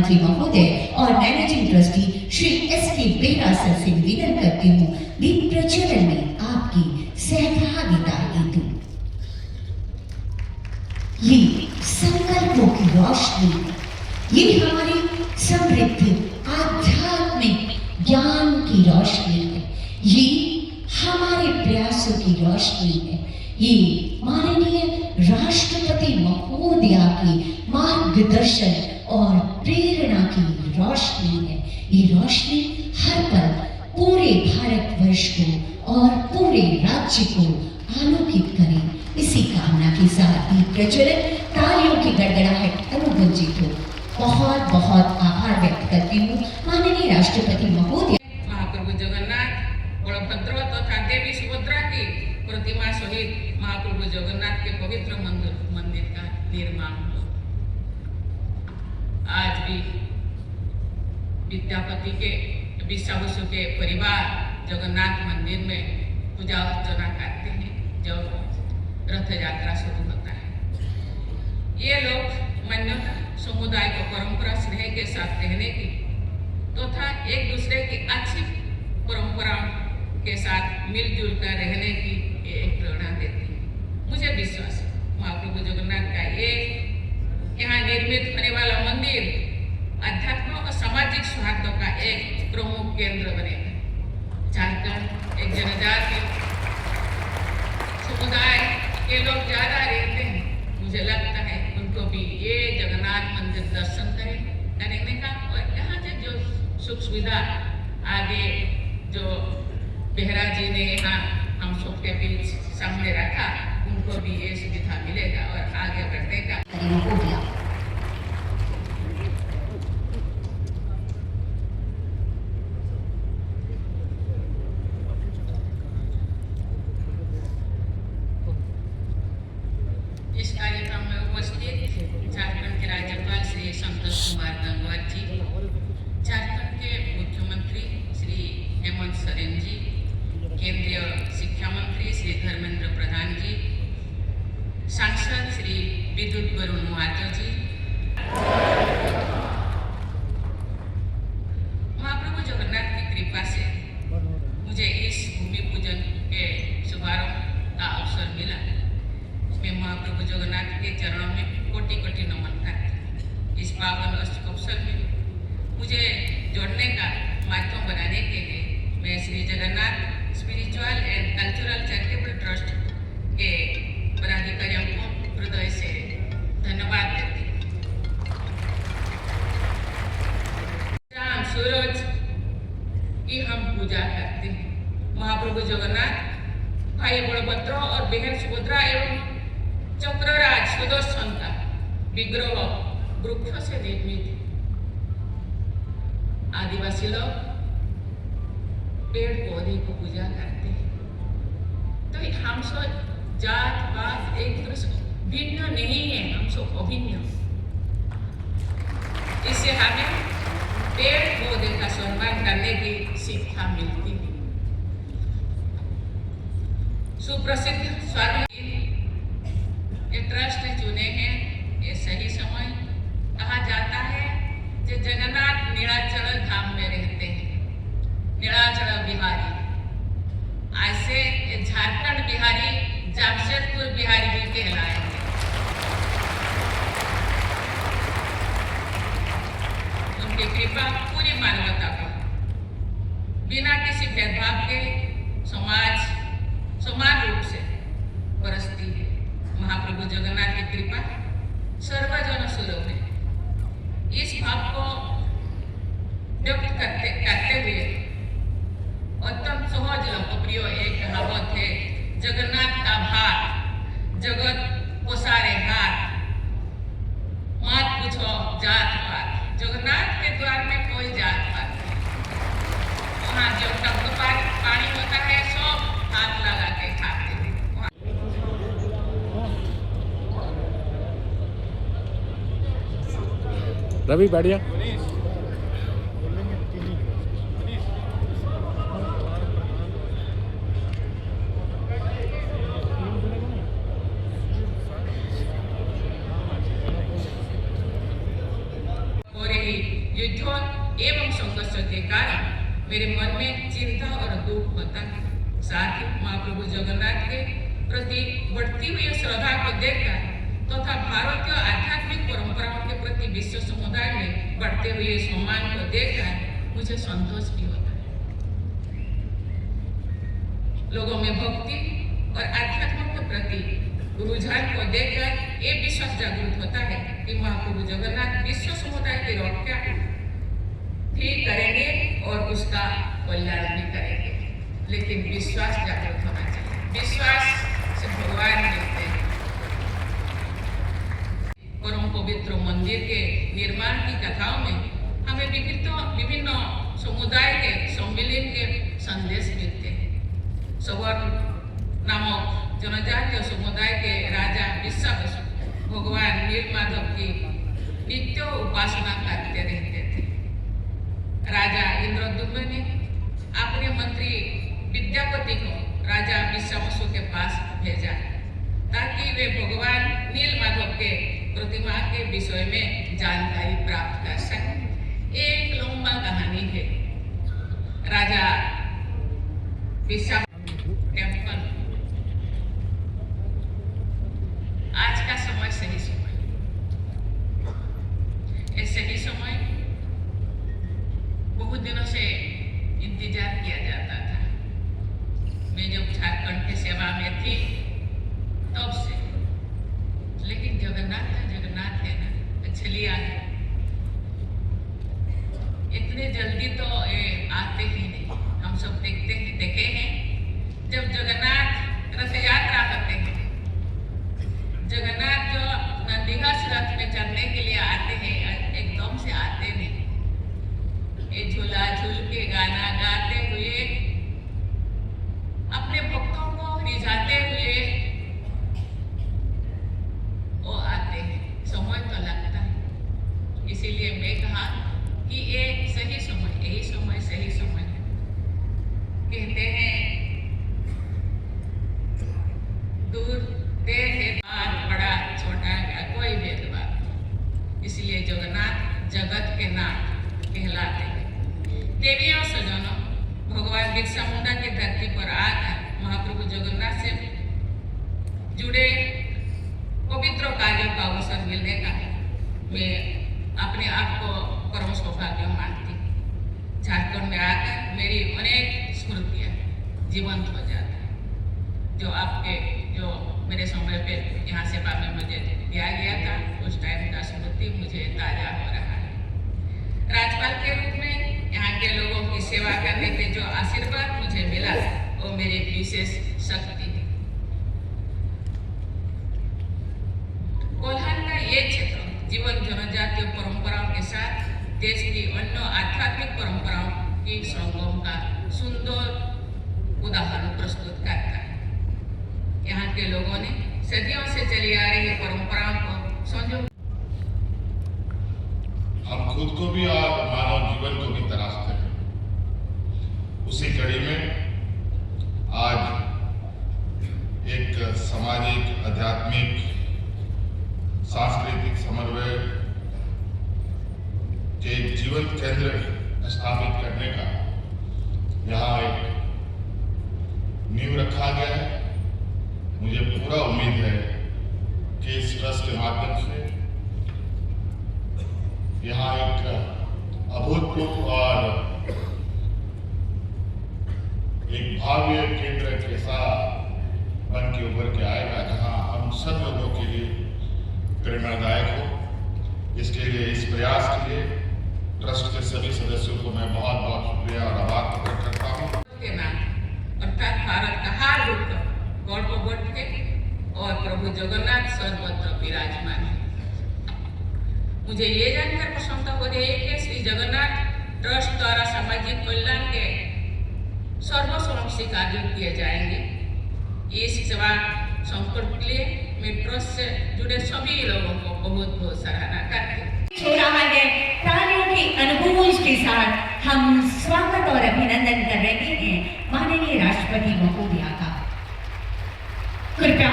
मंत्री महोदय और managing trustee Shri SK. Behera sir से निवेदन करती हूँ दीप प्रज्वलन में आपकी सहभागिता हेतु। ये संकल्पों की रोशनी, ये हमारी समृद्ध आध्यात्मिक ज्ञान की रोशनी है, ये हमारे प्रयासों की रोशनी है, ये माननीय राष्ट्रपति महोदया की मार्गदर्शन और प्रेरणा की रोशनी है। ये रोशनी हर पल पूरे भारतवर्ष को और पूरे राज्य को आलोकित करे। इसी कामना के साथ दीप प्रज्वलन तालियों की गड़गड़ाहट अनुगंजित हो। बहुत बहुत आभार व्यक्त करती हूँ माननीय राष्ट्रपति महोदय। महाप्रभु जगन्नाथ बलभद्र तथा देवी सुभद्रा की प्रतिमा सहित महाप्रभु जगन्नाथ के पवित्र मंदिर का निर्माण हुआ। आज भी विद्यापति के विश्वावसु के परिवार जगन्नाथ मंदिर में पूजा अर्चना करते हैं जब रथ यात्रा शुरू होता है। ये लोग मान्यता समुदाय को परंपरा स्नेह के साथ रहने की तथा एक दूसरे की अच्छी परंपराओं के साथ मिलजुल कर रहने की एक प्रेरणा देती है। मुझे विश्वास है महाप्रभु जगन्नाथ का ये यहाँ निर्मित होने वाला मंदिर अध्यात्म और सामाजिक सौहार्द का एक प्रमुख केंद्र बनेगा। झारखंड एक जनजाति समुदाय के लोग ज्यादा रहते हैं, मुझे लगता है उनको भी ये जगन्नाथ मंदिर दर्शन करने का और यहाँ से जो सुख सुविधा आगे जो बेहरा जी ने यहाँ हम सबके बीच सामने रखा, उनको भी ये सुविधा मिलेगा और आगे बढ़ने का हो गया। इस कार्यक्रम में उपस्थित झारखंड के राज्यपाल श्री संतोष कुमार गंगवार जी, झारखंड के मुख्यमंत्री श्री हेमंत सोरेन जी, केंद्रीय शिक्षा मंत्री श्री धर्मेंद्र प्रधान जी, सांसद श्री विद्युत वरुण महतो जी, महाप्रभु जगन्नाथ की कृपा से मुझे इस भूमि पूजन के शुभारंभ का अवसर मिला। मैं महाप्रभु जगन्नाथ के चरणों में कोटि कोटि नमन करती। इस पावन अवसर में मुझे जोड़ने का माध्यम बनाने के लिए मैं Shri Jagannath spiritual and cultural charitable trust के पदाधिकारियों को हृदय से धन्यवाद देती हूँ। शाम सूरज की हम पूजा करते हैं। महाप्रभु जगन्नाथ भाई बलभद्र और बहन सुभद्रा एवं चक्रराज सुदर्शन का विग्रह वृक्ष से निर्मित है। आदिवासी लोग पेड़ पौधे को पूजा करते हैं, तो हम सब जात पात एक दूसरे भिन्न नहीं है, हम सब अभिन्न। इससे हमें पेड़ पौधे का सम्मान करने की शिक्षा मिलती है। सुप्रसिद्ध स्वामी ट्रस्ट चुने हैं, ये सही समय कहा जाता है कि जगन्नाथ नीलाचल धाम में रहते हैं। नीलाचल बिहारी ऐसे झारखंड बिहारी जमशेदपुर बिहारी भी कहलाएंगे। उनकी कृपा पूरी मानवता पर बिना किसी भेदभाव के समाज समान रूप से बरसती है। महाप्रभु जगन्नाथ की कृपा सर्वजन सुलभ है। इस भाव को व्यक्त करते हुए अत्यंत सहज लोकप्रिय एक कहावत है, जगन्नाथ का भार जगत पसारे हाथ, मत पूछो जात पात। जगन्नाथ के द्वार में कोई जात पात नहीं। वहाँ जो टब पानी होता है सब हाथ लगा के खाते थे। रवि बढ़िया। हो रही एवं संघर्ष के कारण मेरे मन में चिंता और दुख होता है। साथ ही महाप्रभु जगन्नाथ के प्रति बढ़ती हुई श्रद्धा को देखकर तथा भारतीय आध्यात्मिक परंपराओं के प्रति विश्व समुदाय में बढ़ते हुए सम्मान को देखकर मुझे संतोष भी होता है। लोगों में भक्ति और आध्यात्म के प्रति रुझान को देखकर ये विश्वास जागृत होता है कि महाप्रभु जगन्नाथ विश्व समुदाय की रक्षा भी करेंगे और उसका कल्याण भी करेंगे। लेकिन विश्वास जागृत होना चाहिए। विश्वास से भगवान मिलते हैं। परम पवित्र मंदिर के निर्माण की कथाओं में हमें विभिन्न समुदाय के सम्मिलन के संदेश मिलते हैं। सवर्ण नामक जनजातीय समुदाय के राजा विश्वामित्र भगवान नीलमाधव की नित्य उपासना करते रहते थे। राजा इंद्रद्युम्न ने अपने मंत्री विद्यापति को राजा विश्वामित्र के पास भेजा ताकि वे भगवान नीलमाधव के प्रतिमा के विषय में जानकारी प्राप्त कर सकें। एक लंबा कहानी है। राजा विश्वामित्र टेम्पल आज का समय सही समय, ये सही समय बहुत दिनों से इंतजार किया जाता था। मैं जब झारखंड की सेवा में थी तब से, लेकिन जगन्नाथ है ना, चलिए आगे। इतने जल्दी तो ये आते ही नहीं। हम सब देखे हैं जब जगन्नाथ रथ यात्रा करते हैं, जगन्नाथ जो नंदीघास रथ में चढ़ने के लिए आते हैं, एकदम से आते नहीं। ये झूला झूल के गाना गाते हुए अपने भक्तों को रिझाते हुए वो आते हैं। समय तो लगता है। इसीलिए मैं कहा कि ये सही समय, यही समय सही समय है। कहते हैं दूर देर है पार, बड़ा छोटा का कोई भेदभाव। इसलिए जगन्नाथ जगत के नाथ कहलाते हैं। देवियों सजनों, भगवान बिरसा मुंडा की धरती पर आकर महाप्रभु जगन्नाथ से जुड़े पवित्र कार्यों का अवसर मिलने का मैं अपने आप को परम सौभाग्य मानती। झारखंड में आकर मेरी अनेक स्मृतियाँ जीवंत हो जाती हैं। जो मेरे समय पे यहाँ सेवा में मुझे दिया गया था, उस टाइम का स्मृति मुझे ताजा हो रहा है। राज्यपाल के रूप में यहाँ के लोगों की सेवा करने के जो आशीर्वाद मुझे मिला वो मेरी विशेष शक्ति है। कोल्हान का ये क्षेत्र जीवन जनजातीय परंपराओं के साथ देश की अन्य आध्यात्मिक परंपराओं की संगम का सुंदर उदाहरण प्रस्तुत करता है। यहाँ के लोगों ने सदियों से चली आ रही परंपराओं को संजो। हम खुद को भी और मानव जीवन को भी तराशते हैं। उसी कड़ी में आज एक सामाजिक, आध्यात्मिक, सांस्कृतिक समन्वय के एक जीवंत केंद्र स्थापित करने का यहाँ एक नींव रखा गया है। मुझे पूरा उम्मीद है कि इस ट्रस्ट के माध्यम से यहाँ एक अभूतपूर्व और एक भव्य केंद्र कैसा बन के उभर के आएगा, जहाँ हम सब लोगों के लिए प्रेरणादायक हो। इसके लिए, इस प्रयास के लिए ट्रस्ट के सभी सदस्यों को मैं बहुत बहुत शुक्रिया और आभार प्रकट करता हूँ। अर्थात भारत का हर रूप गौर को बढ़ते और प्रभु जगन्नाथ सर्वत्र विराजमान है। मुझे ये जानकर प्रसन्नता हो रही है कि श्री जगन्नाथ ट्रस्ट द्वारा सामाजिक कल्याण के सर्वसमावेशी कार्य किए जाएंगे। इस सेवा संकल्प के लिए मैं ट्रस्ट से जुड़े सभी लोगों को बहुत बहुत सराहना करती हूँ। तालियों के अनुभवों के साथ हम स्वागत और अभिनंदन कर रहे हैं माननीय राष्ट्रपति महोदया का। कृपया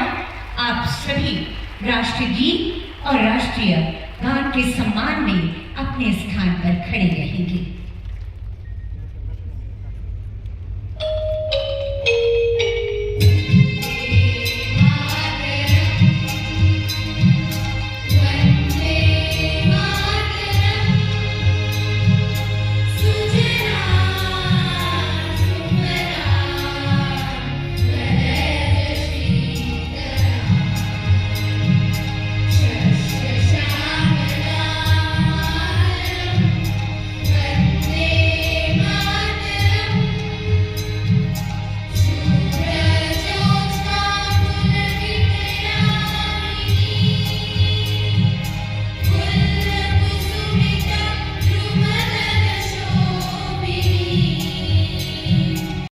आप सभी राष्ट्रगीत और राष्ट्रीय गान के सम्मान में अपने स्थान पर खड़े रहेंगे।